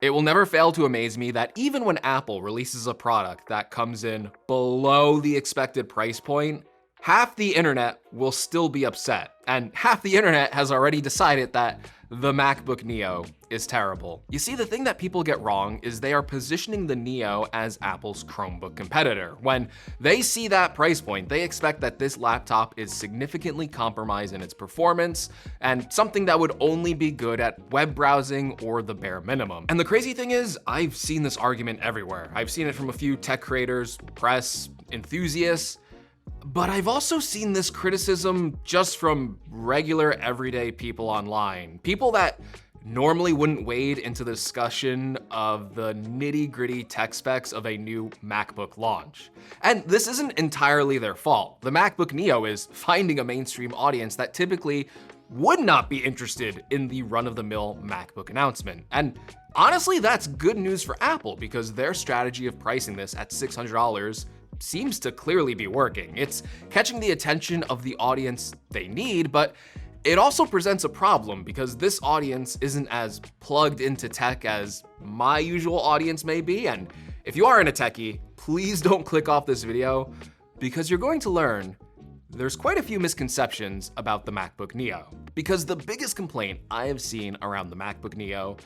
It will never fail to amaze me that even when Apple releases a product that comes in below the expected price point, half the internet will still be upset. And half the internet has already decided that the MacBook Neo is terrible. You see, the thing that people get wrong is they are positioning the Neo as Apple's Chromebook competitor. When they see that price point, they expect that this laptop is significantly compromised in its performance and something that would only be good at web browsing or the bare minimum. And the crazy thing is, I've seen this argument everywhere. I've seen it from a few tech creators, press, enthusiasts, but I've also seen this criticism just from regular everyday people online. People that normally wouldn't wade into the discussion of the nitty-gritty tech specs of a new MacBook launch. And this isn't entirely their fault. The MacBook Neo is finding a mainstream audience that typically would not be interested in the run-of-the-mill MacBook announcement. And honestly, that's good news for Apple because their strategy of pricing this at $600 seems to clearly be working. It's catching the attention of the audience they need, but it also presents a problem because this audience isn't as plugged into tech as my usual audience may be. And if you aren't a techie, please don't click off this video because you're going to learn there's quite a few misconceptions about the MacBook Neo. Because the biggest complaint I have seen around the MacBook Neo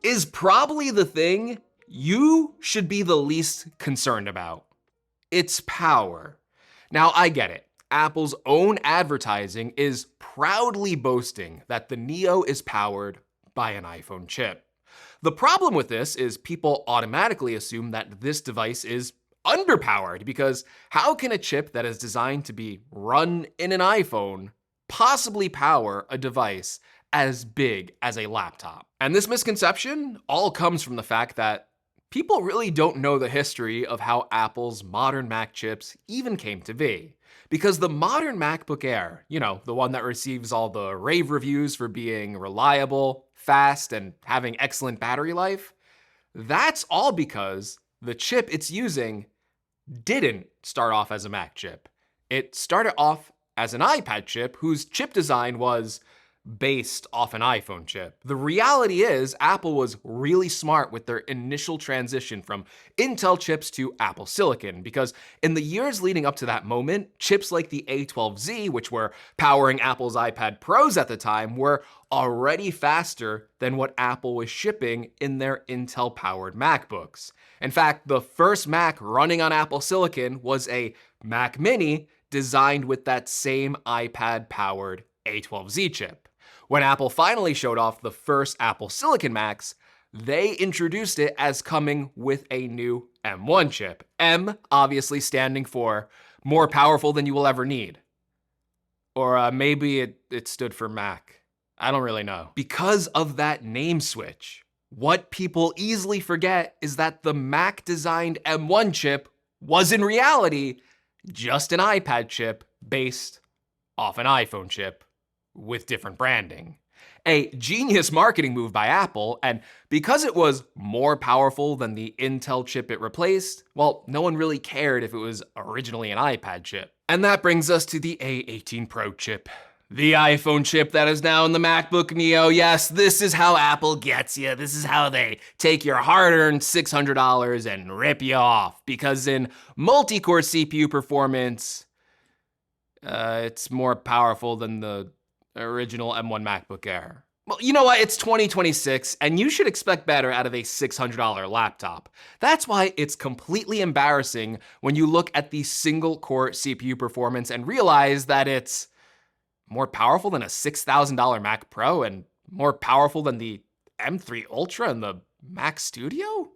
is probably the thing you should be the least concerned about. It's power. Now, I get it. Apple's own advertising is proudly boasting that the Neo is powered by an iPhone chip. The problem with this is people automatically assume that this device is underpowered because how can a chip that is designed to be run in an iPhone possibly power a device as big as a laptop? And this misconception all comes from the fact that people really don't know the history of how Apple's modern Mac chips even came to be. Because the modern MacBook Air, the one that receives all the rave reviews for being reliable, fast, and having excellent battery life, that's all because the chip it's using didn't start off as a Mac chip. It started off as an iPad chip whose chip design was based off an iPhone chip. The reality is Apple was really smart with their initial transition from Intel chips to Apple Silicon because in the years leading up to that moment, chips like the A12Z, which were powering Apple's iPad Pros at the time, were already faster than what Apple was shipping in their Intel-powered MacBooks. In fact, the first Mac running on Apple Silicon was a Mac Mini designed with that same iPad-powered A12Z chip. When Apple finally showed off the first Apple Silicon Macs, they introduced it as coming with a new M1 chip. M obviously standing for more powerful than you will ever need. Or maybe it stood for Mac. I don't really know. Because of that name switch, what people easily forget is that the Mac-designed M1 chip was in reality just an iPad chip based off an iPhone chip with different branding. A genius marketing move by Apple, and because it was more powerful than the Intel chip it replaced, well, no one really cared if it was originally an iPad chip. And that brings us to the A18 Pro chip. The iPhone chip that is now in the MacBook Neo. Yes, this is how Apple gets you. This is how they take your hard-earned $600 and rip you off. Because in multi-core CPU performance, it's more powerful than the original M1 MacBook Air. Well, you know what? It's 2026, and you should expect better out of a $600 laptop. That's why it's completely embarrassing when you look at the single-core CPU performance and realize that it's more powerful than a $6,000 Mac Pro and more powerful than the M3 Ultra and the Mac Studio?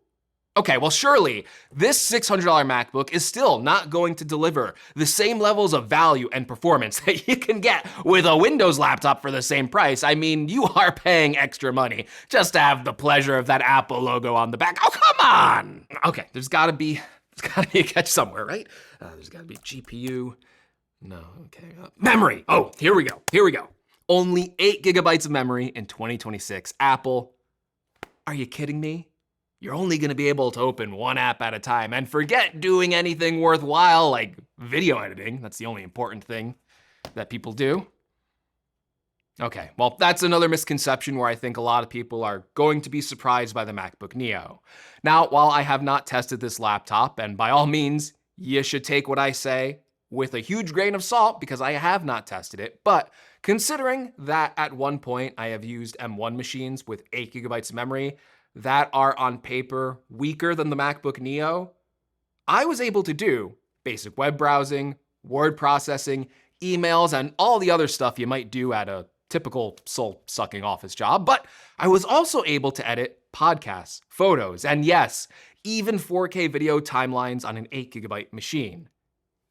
Okay, well surely this $600 MacBook is still not going to deliver the same levels of value and performance that you can get with a Windows laptop for the same price. I mean, you are paying extra money just to have the pleasure of that Apple logo on the back. Oh, come on! Okay, there's gotta be a catch somewhere, right? There's gotta be GPU. No, okay. Memory! Oh, here we go. Only 8 gigabytes of memory in 2026. Apple, are you kidding me? You're only gonna be able to open one app at a time and forget doing anything worthwhile like video editing. That's the only important thing that people do. Okay, well, that's another misconception where I think a lot of people are going to be surprised by the MacBook Neo. Now, while I have not tested this laptop, and by all means, you should take what I say with a huge grain of salt because I have not tested it, but considering that at one point I have used M1 machines with 8 gigabytes of memory that are on paper weaker than the MacBook Neo, I was able to do basic web browsing, word processing, emails, and all the other stuff you might do at a typical soul-sucking office job, but I was also able to edit podcasts, photos, and yes, even 4K video timelines on an 8 gigabyte machine.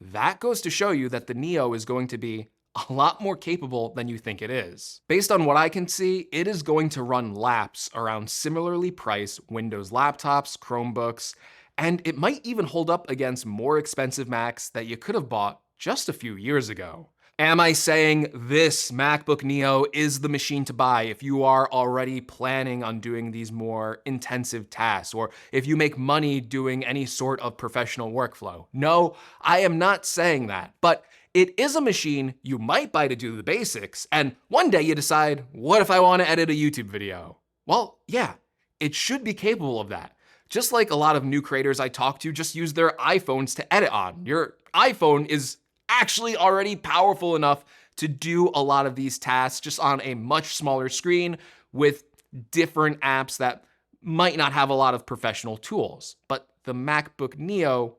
That goes to show you that the Neo is going to be a lot more capable than you think it is. Based on what I can see, it is going to run laps around similarly priced Windows laptops, Chromebooks, and it might even hold up against more expensive Macs that you could have bought just a few years ago. Am I saying this MacBook Neo is the machine to buy if you are already planning on doing these more intensive tasks, or if you make money doing any sort of professional workflow? No, I am not saying that, but it is a machine you might buy to do the basics, and one day you decide, what if I want to edit a YouTube video? Well, yeah, it should be capable of that. Just like a lot of new creators I talk to just use their iPhones to edit on. Your iPhone is actually already powerful enough to do a lot of these tasks just on a much smaller screen with different apps that might not have a lot of professional tools. But the MacBook Neo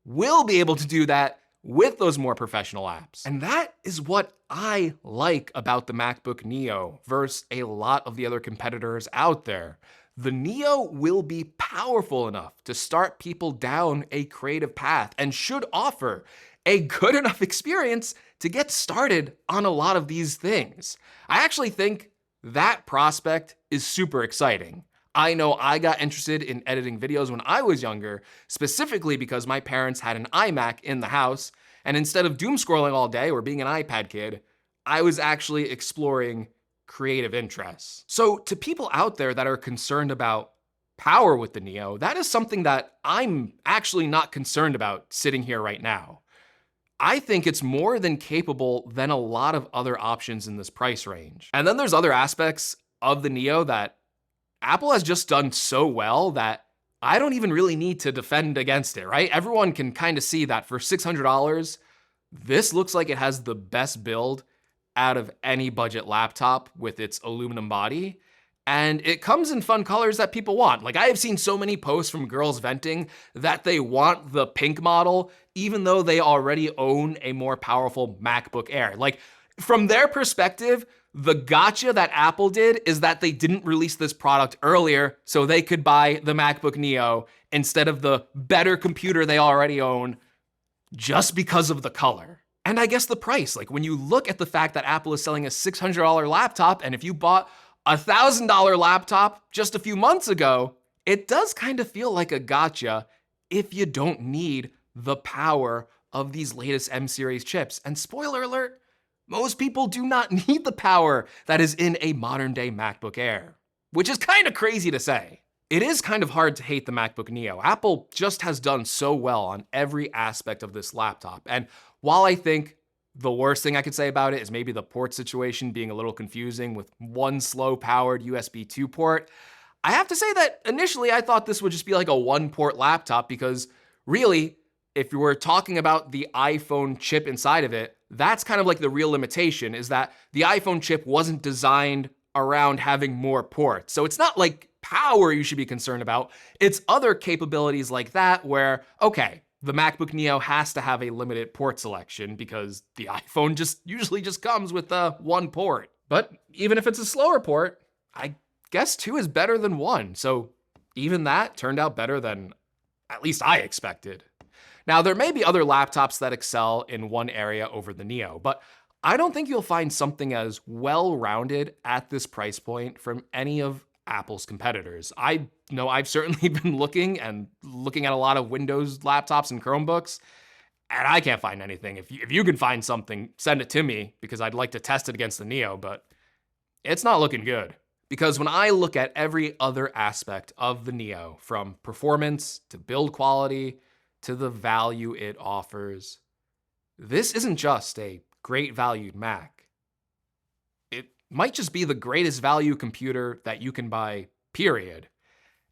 will be able to do that with those more professional apps. And that is what I like about the MacBook Neo versus a lot of the other competitors out there. The Neo will be powerful enough to start people down a creative path and should offer a good enough experience to get started on a lot of these things. I actually think that prospect is super exciting. I know I got interested in editing videos when I was younger, specifically because my parents had an iMac in the house, and instead of doom scrolling all day or being an iPad kid, I was actually exploring creative interests. So to people out there that are concerned about power with the Neo, that is something that I'm actually not concerned about sitting here right now. I think it's more than capable than a lot of other options in this price range. And then there's other aspects of the Neo that Apple has just done so well that I don't even really need to defend against it, right? Everyone can kind of see that for $600, this looks like it has the best build out of any budget laptop with its aluminum body. And it comes in fun colors that people want. Like, I have seen so many posts from girls venting that they want the pink model, even though they already own a more powerful MacBook Air. Like, from their perspective, the gotcha that Apple did is that they didn't release this product earlier so they could buy the MacBook Neo instead of the better computer they already own just because of the color. And I guess the price, like when you look at the fact that Apple is selling a $600 laptop, and if you bought a $1,000 laptop just a few months ago, it does kind of feel like a gotcha if you don't need the power of these latest M series chips. And spoiler alert, most people do not need the power that is in a modern day MacBook Air, which is kind of crazy to say. It is kind of hard to hate the MacBook Neo. Apple just has done so well on every aspect of this laptop. And while I think the worst thing I could say about it is maybe the port situation being a little confusing with one slow-powered USB 2 port, I have to say that initially I thought this would just be like a one-port laptop because really, if you were talking about the iPhone chip inside of it, that's kind of like the real limitation, is that the iPhone chip wasn't designed around having more ports. So it's not like power you should be concerned about. It's other capabilities like that where, okay, the MacBook Neo has to have a limited port selection because the iPhone just usually just comes with one port. But even if it's a slower port, I guess 2 is better than 1. So even that turned out better than at least I expected. Now, there may be other laptops that excel in one area over the Neo, but I don't think you'll find something as well-rounded at this price point from any of Apple's competitors. I know I've certainly been looking at a lot of Windows laptops and Chromebooks, and I can't find anything. If you can find something, send it to me because I'd like to test it against the Neo, but it's not looking good. Because when I look at every other aspect of the Neo, from performance to build quality to the value it offers, this isn't just a great valued Mac. It might just be the greatest value computer that you can buy, period.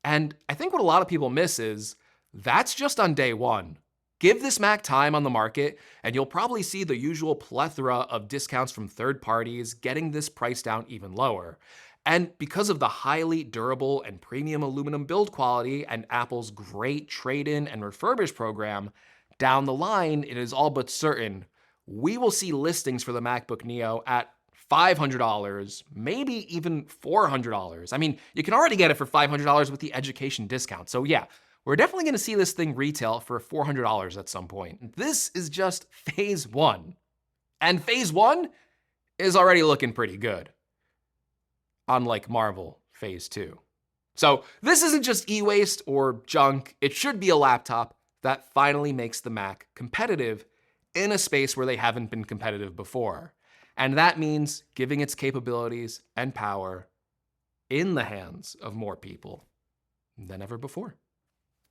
And I think what a lot of people miss is that's just on day one. Give this Mac time on the market, and you'll probably see the usual plethora of discounts from third parties getting this price down even lower. And because of the highly durable and premium aluminum build quality and Apple's great trade-in and refurbish program, down the line, it is all but certain we will see listings for the MacBook Neo at $500, maybe even $400. I mean, you can already get it for $500 with the education discount. So yeah, we're definitely gonna see this thing retail for $400 at some point. This is just phase one. And phase one is already looking pretty good, unlike Marvel phase two. So this isn't just e-waste or junk, it should be a laptop that finally makes the Mac competitive in a space where they haven't been competitive before. And that means giving its capabilities and power in the hands of more people than ever before.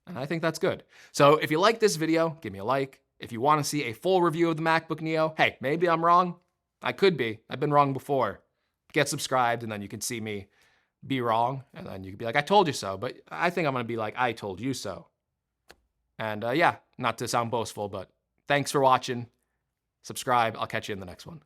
And I think that's good. So if you like this video, give me a like. If you want to see a full review of the MacBook Neo, hey, maybe I'm wrong. I could be. I've been wrong before. Get subscribed and then you can see me be wrong. And then you can be like, I told you so. But I think I'm going to be like, I told you so. And yeah, not to sound boastful, but thanks for watching. Subscribe. I'll catch you in the next one.